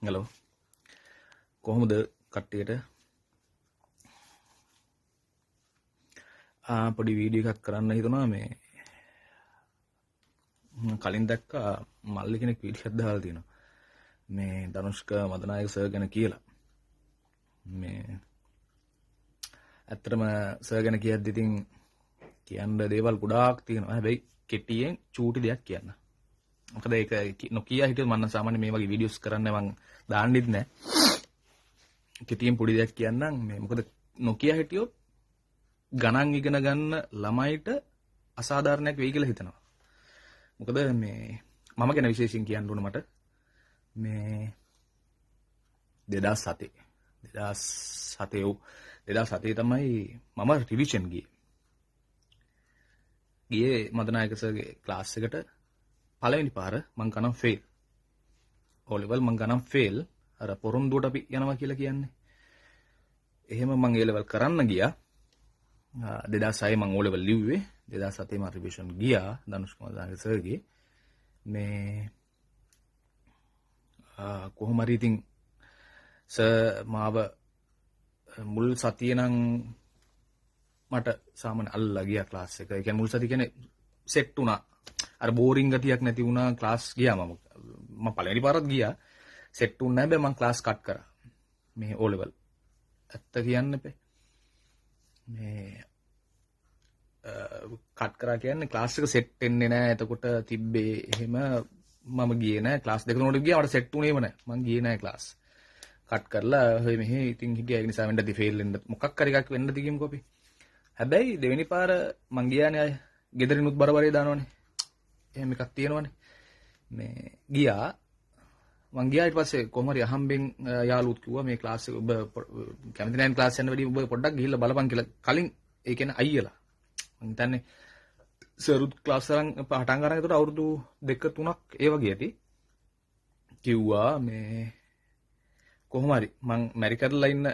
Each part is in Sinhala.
හලෝ කොහොමද කට්ටියට පොඩි වීඩියෝ එකක් කරන්න හිතුණා මේ කලින් දැක්කා මල්ලි කෙනෙක් වීඩියෝ එකක් දාලා තියෙනවා මේ ධනුෂ්ක මදනායක සර් ගැන කියලා මේ ඇත්තටම සර් ගැන කියද්දි ඉතින් කියන්න දේවල් ගොඩාක් තියෙනවා හැබැයි කෙටියෙන් චූටි දෙයක් කියන්න මොකද ඒක නොකිය හිටියොත් මම සාමාන්‍ය මේ වගේ වීඩියෝස් කරන්න මම දාන්නෙත් නැහැ කෙටියෙන් පොඩි දෙයක් කියන්නම් මේ මොකද නොකිය හිටියොත් ගණන් ඉගෙන ගන්න ළමයිට අසාධාරණයක් වෙයි කියලා හිතනවා. මොකද මේ මම ගැන විශේෂයෙන් කියන්න ඕන මට මේ 2007 තමයි මම රිවිෂන් ගියේ මදනායක සර්ගේ ක්ලාස් එකට පළවෙනි පාර මං ගණන් ෆේල්. O level මං ගණන් ෆේල් අර පොරොන්දුවට අපි යනවා කියලා කියන්නේ. එහෙම මං A level කරන්න ගියා. 2006 මං O level ලිව්වේ 2007 මම රිවිෂන් ගියා ධනුෂ් මදනායක සර්ගේ මේ කොහොම හරි ඉතින් සර් මාව මුල් සතියේ නම් මට සාමාන්‍ය අල්ලලා ගියා ක්ලාස් එක. ඒ කියන්නේ මුල් සතිය කියන්නේ සෙට් වුණා. අර බෝරින් ගතියක් නැති වුණා ක්ලාස් ගියා මම පළවෙනි පාරත් ගියා. සෙට් වුණා නැහැ මම ක්ලාස් කට් කරා. මේ O level. ඇත්ත කියන්න එපේ. මේ කට් කරා කියන්නේ ක්ලාස් එක සෙට් වෙන්නේ නැහැ. එතකොට තිබ්බේ එහෙම මම ගියේ නැහැ. ක්ලාස් දෙක තුනකට ගියා මට සෙට් වුණේම නැහැ. මම ගියේ නැහැ ක්ලාස්. කට් කරලා ඔය මෙහෙ ඉතින් හිටියා ඒ නිසා වෙන්නදී ෆේල් වෙන්න මොකක් හරි එකක් වෙන්නද කියමුකෝ අපි. හැබැයි දෙවෙනි පාර මං ගියානේ අය ගෙදරිනුත් බරබරේ දානවනේ. එහෙම එකක් තියෙනවනේ. මේ ගියා මං ගියා ඊට පස්සේ කොහොම හරි අහම්බෙන් යාළුවොත් කිව්වා මේ ක්ලාස් එක ඔබ කැමති නැහැ ක්ලාස් යන්න වැඩි ඔබ පොඩ්ඩක් ගිහිල්ලා බලපන් කියලා. කලින් ඒ කියන්නේ අයියලා. මං හිතන්නේ සරුත් ක්ලාස් එකෙන් පටන් ගන්න ඒකට අවුරුදු 2-3ක් ඒ වගේ ඇති. කිව්වා මේ කොහොම හරි මං ඇමරිකාවල ඉන්න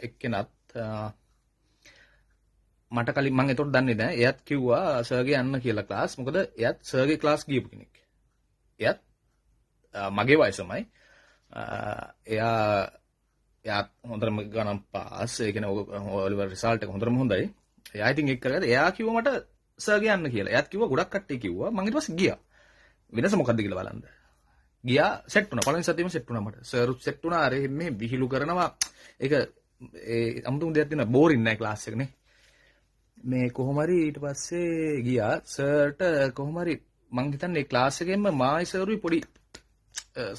එක්කෙනත් මට කලින් මං ඒතකොට දන්නේ නැහැ. එයාත් කිව්වා සර්ගේ යන්න කියලා ක්ලාස්. මොකද එයාත් සර්ගේ ක්ලාස් ගියපු කෙනෙක්. එයාත් මගේ වයසමයි. එයාත් හොඳටම ගණන් පාස්. ඒ කියන්නේ ඔලිවර් රිසල්ට් එක හොඳටම හොඳයි. එයා ඉතින් ඒක කරගත්තා. එයා කිව්වා මට සර්ගේ යන්න කියලා. එයාත් කිව්වා ගොඩක් කට්ටිය කිව්වා. මං ඊට පස්සේ ගියා. වෙනස මොකද්ද කියලා බලන්න. ගියා සෙට් වුණා. පළවෙනි සතියේම සෙට් වුණා මට. සර්ත් සෙට් වුණා. අර මේ විහිළු කරනවා. ඒක ඒ අමුතුම දෙයක් තියෙනවා. බෝරින් නෑ ක්ලාස් එක නේ. මේ කොහොම හරි ඊට පස්සේ ගියා සර්ට කොහොම හරි මං හිතන්නේ ක්ලාස් එකෙන්ම මායි සර්ුයි පොඩි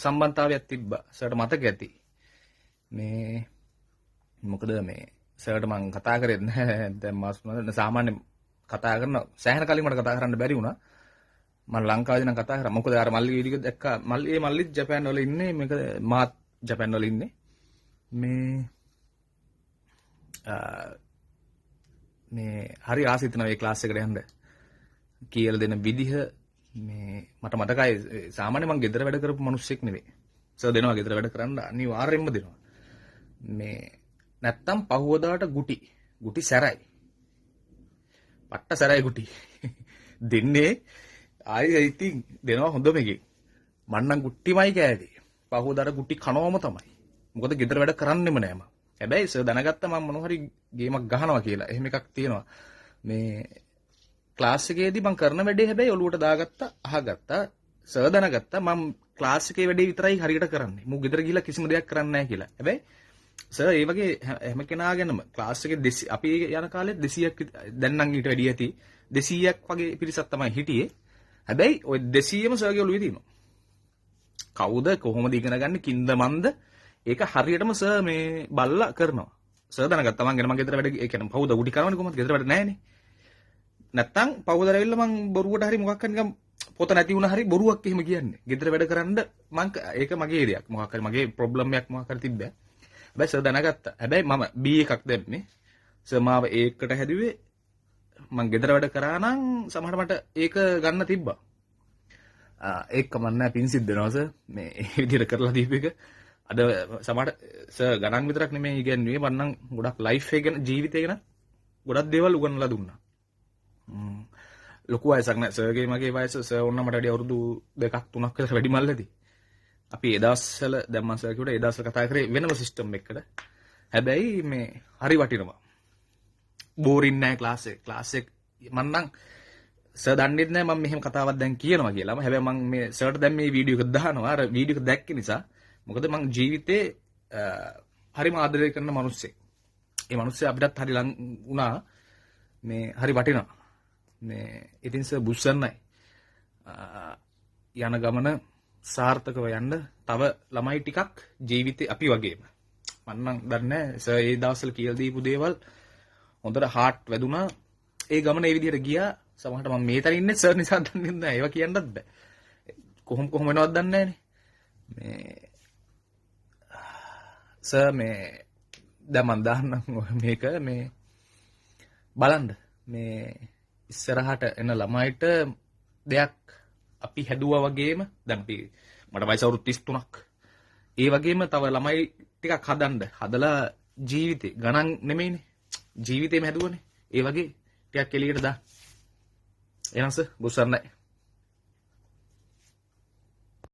සම්බන්ධතාවයක් තිබ්බා. සර්ට මතක ඇති. මේ මොකද මේ සර්ට මං කතා කරේ නැහැ. දැන් මාස් සාමාන්‍ය කතා කරන සෑහෙන කලින් මට කතා කරන්න බැරි වුණා. මම ලංකාවේදී නම් කතා කරා. මොකද අර මල්ලි වීඩියෝ දැක්කා. මල්ලිත් ජපාන් වල ඉන්නේ. මේක මාත් ජපාන් වල ඉන්නේ. මේ හරි ආසයි හිතනවා මේ ක්ලාස් එකට යන්න. කියලා දෙන විදිහ මේ මට මතකයි සාමාන්‍ය මම ගෙදර වැඩ කරපු මිනිස්සෙක් නෙවෙයි. සර් දෙනවා ගෙදර වැඩ කරන්න අනිවාර්යෙන්ම දෙනවා. මේ නැත්තම් පහුවදාට ගුටි සැරයි. පට්ට සැරයි ගුටි. දෙන්නේ ආයි ඉතින් දෙනවා හොඳම එකේ. මන්නම් ගුට්ටිමයි කෑවේ. පහුවදාට ගුටි කනවම තමයි. මොකද ගෙදර වැඩ කරන්නෙම නෑ මම. හැබැයි සර් දැනගත්තා මම මොන හරි ගේමක් ගහනවා කියලා. එහෙම එකක් තියෙනවා. මේ ක්ලාස් එකේදී මම කරන වැඩේ හැබැයි ඔලුවට දාගත්තා, අහගත්තා. සර් දැනගත්තා මම ක්ලාස් එකේ වැඩේ විතරයි හරියට කරන්නේ. මම ගෙදර ගිහලා කිසිම දෙයක් කරන්නේ නැහැ කියලා. හැබැයි සර් ඒ වගේ හැම කෙනාගෙනම ක්ලාස් එකේ අපි යන කාලේ 200ක් දැන් නම් ඊට වැඩි ඇති 200ක් වගේ පිරිසක් තමයි හිටියේ. හැබැයි ওই 200ම සර්ගේ ඔලුවේ තියෙනවා. කවුද කොහොමද ඉගෙන ගන්න කින්ද මන්ද ඒක හරියටම සර් මේ බල්ලා කරනවා. සර් දැනගත්තා මං ගෙදර වැඩ ඒ කියන්නේ පවුද උඩි කරවන්නේ කොහොමද ගෙදර වැඩ නැහැනේ. නැත්තම් පවුදර ඇවිල්ලා මං බොරුවට හරි මොකක් හරි නිකන් පොත නැති වුණා හරි බොරුවක් එහෙම කියන්නේ. ගෙදර වැඩ කරන්න මං ඒක මගේ දෙයක්. මොකක් හරි මගේ ප්‍රොබ්ලම් එකක් මොකක් හරි තිබ්බා. හැබැයි සර් දැනගත්තා. හැබැයි මම B එකක් දැම්මේ. සර් මාව A එකට හැදුවේ මං ගෙදර වැඩ කරා නම් සමහර මට ඒක ගන්න තිබ්බා. ඒක කමන්නේ පින් සිද්ධ වෙනවා සර්. මේ විදිහට කරලා දීපු එක. අද සමහර සර් ගණන් විතරක් නෙමෙයි ඉගෙනුවේ මන්නම් ගොඩක් ලයිෆ් එක ගැන ජීවිතය ගැන ගොඩක් දේවල් උගන්වලා දුන්නා. ලොකු වයසක් නෑ සර්ගේ මගේ වයස සර් ඕන්න මට වැඩි අවුරුදු 2-3ක් විතර වැඩි මල්ලදී. අපි ඒ දවස්වල දැන් මම සර් කිව්වට ඒ දවස්වල කතා කරේ වෙනම සිස්ටම් එකකට. හැබැයි මේ හරි වටිනවා. බෝරින් නැහැ ක්ලාස් එක මම නම් සර් දන්නේ නැහැ මම මෙහෙම කතාවක් දැන් කියනවා කියලා. හැබැයි මම මේ සර්ට දැන් මේ වීඩියෝ එක දානවා. අර වීඩියෝ එක දැක්ක නිසා. මොකද මම ජීවිතේ හරිම ආදරය කරන මිනිස්සෙක්. ඒ මිනිස්සයා අපිටත් හරි ලං වුණා. මේ හරි වටිනවා. මේ ඉතින් සර් බුස්සන්නයි. යන ගමන සාර්ථකව යන්න තව ළමයි ටිකක් ජීවිතේ අපි වගේම. මම නම් දන්නේ සර් ඒ දවස්වල කියලා දීපු දේවල් හොඳට හાર્ට් වැදුනා. ඒ ගමන ඒ විදිහට ගියා. සමහරට මම මේ තැන ඉන්නේ සර් නිසා දන්නේ නැහැ. ඒවා කියන්නත් බෑ. කොහොම වෙනවද දන්නේ නැහනේ. මේ සර් මේ දැන් මම දාන්නම් මේක මේ බලන්න මේ ඉස්සරහට එන ළමයිට දෙයක් අපි හැදුවා වගේම දැන් අපි මට වයස අවුරුදු 33ක්. ඒ වගේම තව ළමයි ටිකක් හදලා ජීවිතේ ගණන් නෙමෙයිනේ. ජීවිතේම හැදුවනේ. ඒ වගේ ටිකක් එළියට දාන්න. එනස බුස්සන්නයි.